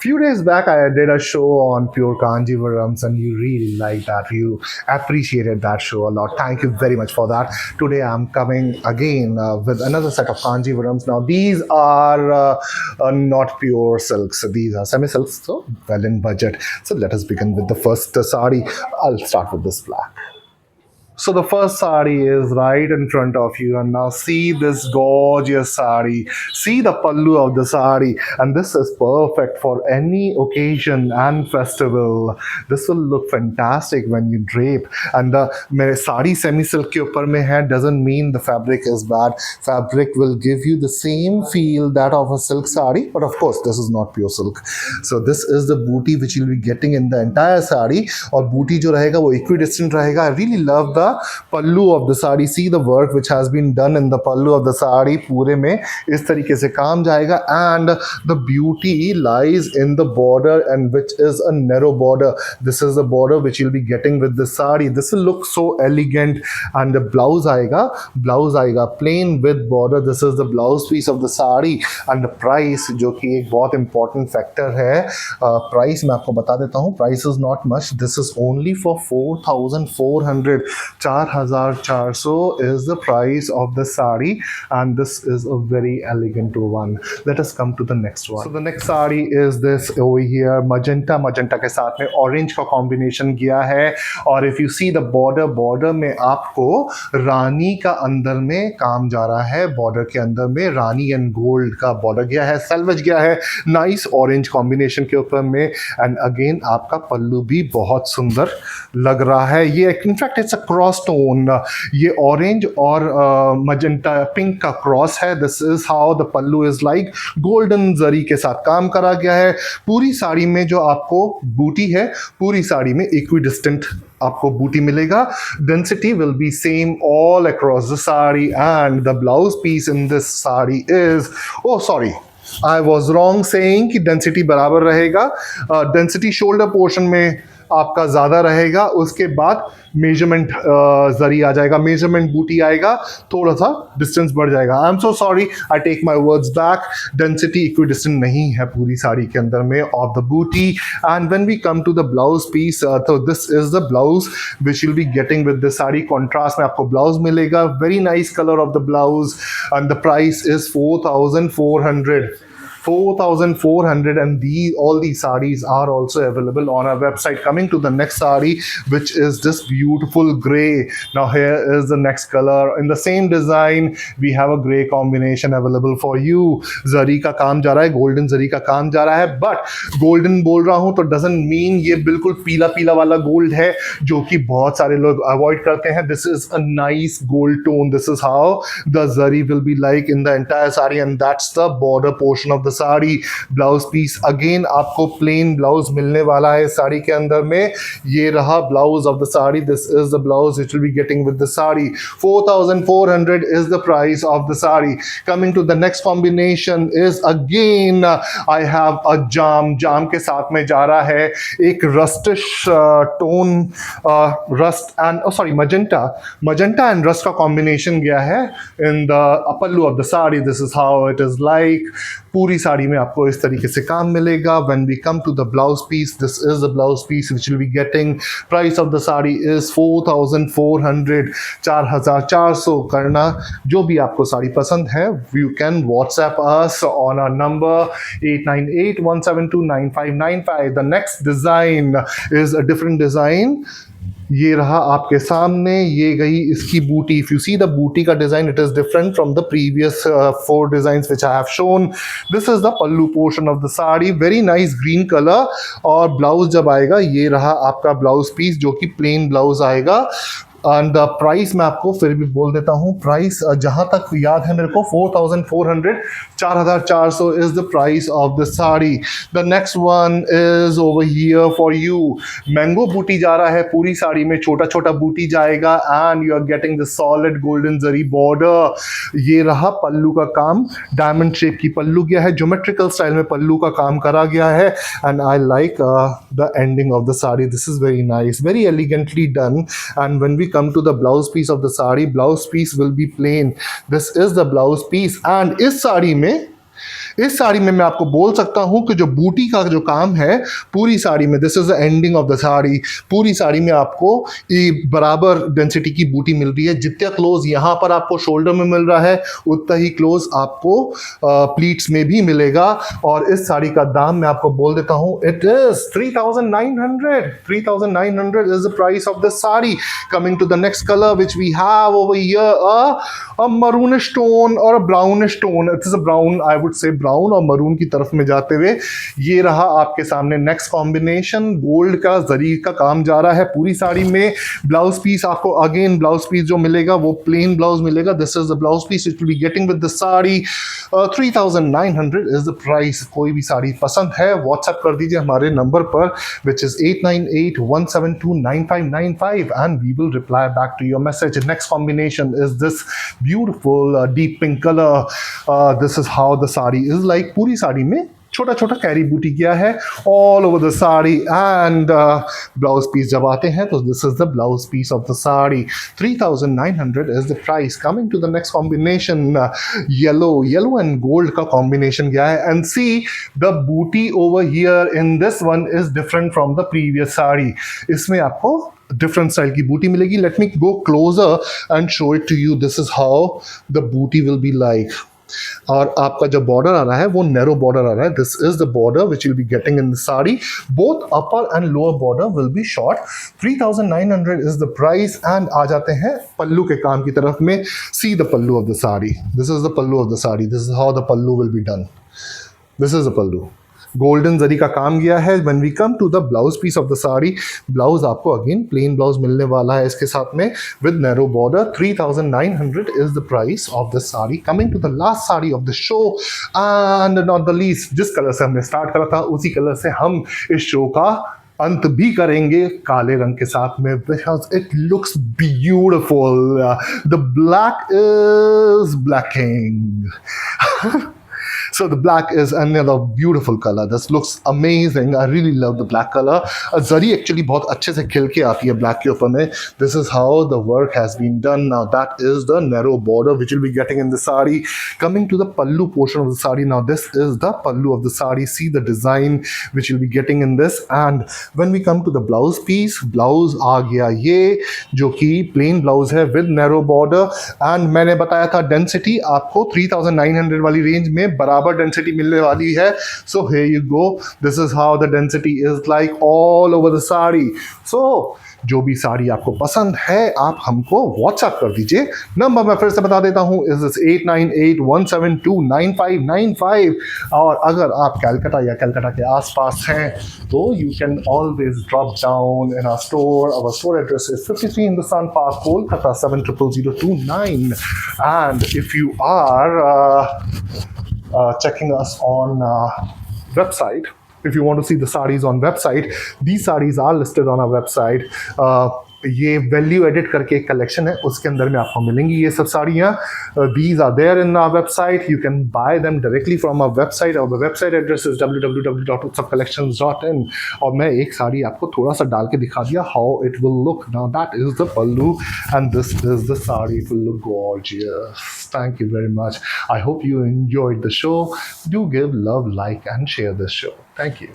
Few days back, I did a show on pure Kanjivarams, and you really liked that. You appreciated that show a lot. Thank you very much for that. Today, I'm coming again with another set of Kanjivarams. Now, these are not pure silks, these are semi silks, so well in budget. So, let us begin with the first sari. I'll start with this black. So the first sari is right in front of you, and now see this gorgeous sari. See the pallu of the sari, and this is perfect for any occasion and festival. This will look fantastic when you drape. And the sari semi silk ke upar mein hai doesn't mean the fabric is bad. Fabric will give you the same feel that of a silk sari, but of course this is not pure silk. So this is the booty which you'll be getting in the entire sari, और booty जो रहेगा वो equidistant रहेगा. I really love the pallu of the sari. See the work which has been done in the pallu of the sari. पूरे में इस तरीके से काम जाएगा, and the beauty lies in the border, and which is a narrow border. This is the border which you'll be getting with the sari. This will look so elegant. And the blouse आएगा plain with border. This is the blouse piece of the sari. And the price, जो कि एक बहुत important factor है, price मैं आपको बता देता हूँ. Price is not much. This is only for 4,400. 4,400 is the price of the sari, and this is a very elegant one. Let us come to the next one. So the next sari is this over here, magenta के साथ में orange का combination किया है. और if you see the border में आपको रानी का अंदर में काम जा रहा है. border के अंदर में रानी एंड गोल्ड का border गया है, selvage गया है, nice orange combination के ऊपर में. एंड अगेन आपका पल्लू भी बहुत सुंदर लग रहा है. ये in fact it's a cross tone. ये ऑरेंज और मजेंटा पिंक का क्रॉस है. This is how the pallu is like. Golden zari के साथ काम करा गया है. पूरी साड़ी में जो आपको बूटी है, पूरी साड़ी में इक्विडिस्टेंट आपको बूटी मिलेगा. Density will be same all across the sari, and the blouse piece in this sari is, oh sorry, I was wrong saying कि डेंसिटी बराबर रहेगा. डेंसिटी शोल्डर पोर्शन में आपका ज़्यादा रहेगा. उसके बाद मेजरमेंट जरी आ जाएगा, मेजरमेंट बूटी आएगा, थोड़ा सा डिस्टेंस बढ़ जाएगा. I am so sorry, I take my words back. Density equidistant नहीं है पूरी साड़ी के अंदर में of the booti. And when we come to the blouse piece, तो this is the blouse which will be getting with the sari. Contrast में आपको blouse मिलेगा. Very nice colour of the blouse, and the price is 4,400. 4,400, and all these sarees are also available on our website. Coming to the next saree, which is this beautiful gray. Now here is the next color in the same design. We have a gray combination available for you. Zari का काम जा रहा है, golden zari का काम जा रहा है. But golden बोल रहा हूँ तो doesn't mean ये बिल्कुल पीला पीला वाला gold है जो कि बहुत सारे लोग avoid करते हैं. This is a nice gold tone. This is how the zari will be like in the entire saree, and that's the border portion of the sari. Blouse piece again आपको प्लेन ब्लाउज मिलने वाला है साड़ी के अंदर में. ये रहा blouse of the sari. This is the blouse which will be getting with the sari. 4,400 is the price of the sari. Coming to the next combination is again I have a jam के साथ में जा रहा है एक rustish tone, rust and sorry magenta and rust का combination गया है in the pallu of the sari. This is how it is like. पूरी साड़ी में आपको इस तरीके से काम मिलेगा. When we come to the blouse piece, this is the blouse piece which you'll be getting. Price of the sari is 4,400. 4,400 करना. जो भी आपको साड़ी पसंद है, you can WhatsApp us on our number 8981729595. The next design is a different design. ये रहा आपके सामने. ये गई इसकी बूटी. इफ यू सी द बूटी का design, it is different from the previous 4 designs which I have shown. This is the pallu portion of the sari. Very nice green colour. और ब्लाउज जब आएगा, ये रहा आपका ब्लाउज पीस जो कि प्लेन ब्लाउज आएगा. एंड प्राइस मैं आपको फिर भी बोल देता हूँ. प्राइस जहाँ तक याद है मेरे को 4,400, 4,400 is the price of the sari. The next one is over here for you. Mango बूटी जा रहा है पूरी साड़ी में. छोटा छोटा बूटी जाएगा, and you are getting the solid golden zari border. ये रहा पल्लू का काम. डायमंड शेप की पल्लू गया है. ज्योमेट्रिकल स्टाइल में पल्लू का काम करा गया है. And I like the ending of the sari. This is very nice, very elegantly done. And when we come to the blouse piece of the sari, blouse piece will be plain. This is the blouse piece, and इस साड़ी में इस साड़ी में मैं आपको बोल सकता हूँ कि जो बूटी का जो काम है पूरी साड़ी में, this is the ending of the sari, पूरी साड़ी में आपको ये बराबर डेंसिटी की बूटी मिल रही है। जितना क्लोज यहाँ पर आपको शोल्डर में मिल रहा है उतना ही क्लोज आपको प्लीट्स में भी मिलेगा। और इस साड़ी का दाम मैं आपको बोल देता हूँ, it is 3,900। 3,900 is the price of the sari. Coming to the next color which we have over here, a maroonish tone or a brownish tone. It is a brown, I would say brown और maroon की तरफ में जाते हुए ये रहा आपके सामने नेक्स्ट कॉम्बिनेशन। गोल्ड का जरी का काम जा रहा है पूरी साड़ी में। ब्लाउज पीस आपको अगेन ब्लाउज पीस जो मिलेगा वो प्लेन ब्लाउज मिलेगा। This is the blouse piece it will be getting with the sari. 3,900 is the price. कोई भी साड़ी पसंद है व्हाट्सएप कर दीजिए हमारे नंबर पर which is 898-172-9595 and we will reply back to your message. Next combination is this beautiful deep pink color. This is how the sari is like. पूरी साड़ी में छोटा छोटा कैरी बूटी किया है all over the sari and blouse piece जब आते हैं तो this is the blouse piece of the sari. 3,900 is the price. Coming to the next combination, yellow and gold का कॉम्बिनेशन क्या है and see the buti over here in this one is different from the previous sari. इसमें आपको different style की बूटी मिलेगी। Let me go closer and show it to you. This is how the बूटी will be like. और आपका जो border आ रहा है वो नैरो बॉर्डर आ रहा है। This is the border which will be getting in the sari. Both upper and lower border will be short. 3,900 is the price. And आ जाते हैं पल्लू के काम की तरफ में। See the pallu of the sari. This is the pallu of the sari. This is how the pallu will be done. This is the pallu. Golden zari का काम किया है। When we come to the blouse piece of the sari, blouse आपको अगेन प्लेन ब्लाउज मिलने वाला है इसके साथ में with narrow border. 3,900 is the price of the sari. Coming to the last sari of the show and not the least, जिस colour से हमने स्टार्ट करा था उसी कलर से हम इस शो का अंत भी करेंगे, काले रंग के साथ में, because it looks beautiful. The black is blacking. So the black is another beautiful color. This looks amazing. I really love the black color. Zari actually बहुत अच्छे से खिल के आती है black के ऊपर में. This is how the work has been done. Now that is the narrow border which will be getting in the sari. Coming to the pallu portion of the sari. Now this is the pallu of the sari. See the design which will be getting in this. And when we come to the blouse piece, blouse आ गया ये जो कि plain blouse है with narrow border. And मैंने बताया था density आपको 3,900 वाली range में बराबर डेंसिटी मिलने वाली है। So here you go. This is how the density is like all over the sari. So जो भी साड़ी आपको पसंद है आप हमको व्हाट्सएप कर दीजिए। नंबर मैं फिर से बता देता हूँ इज 898-172-9595। और अगर आप कलकत्ता या कलकत्ता के आसपास हैं तो you can always drop down in our store. Our store address is 53 Hindustan park, Kolkata 700029। And if you are checking us on website, if you want to see the sarees on website, these sarees are listed on our website. ये value edit करके एक collection है उसके अंदर में आपको मिलेंगी ये सब साड़ियाँ। These are there in our website. You can buy them directly from our website. और वेबसाइट एड्रेस इज www.utsavcollections.in। और मैं एक साड़ी आपको थोड़ा सा डाल के दिखा दिया how it will look. Now that is the pallu and this is the sari. It will look gorgeous. Thank you very much. I hope you enjoyed the show. Do give love, like and share this show. Thank you.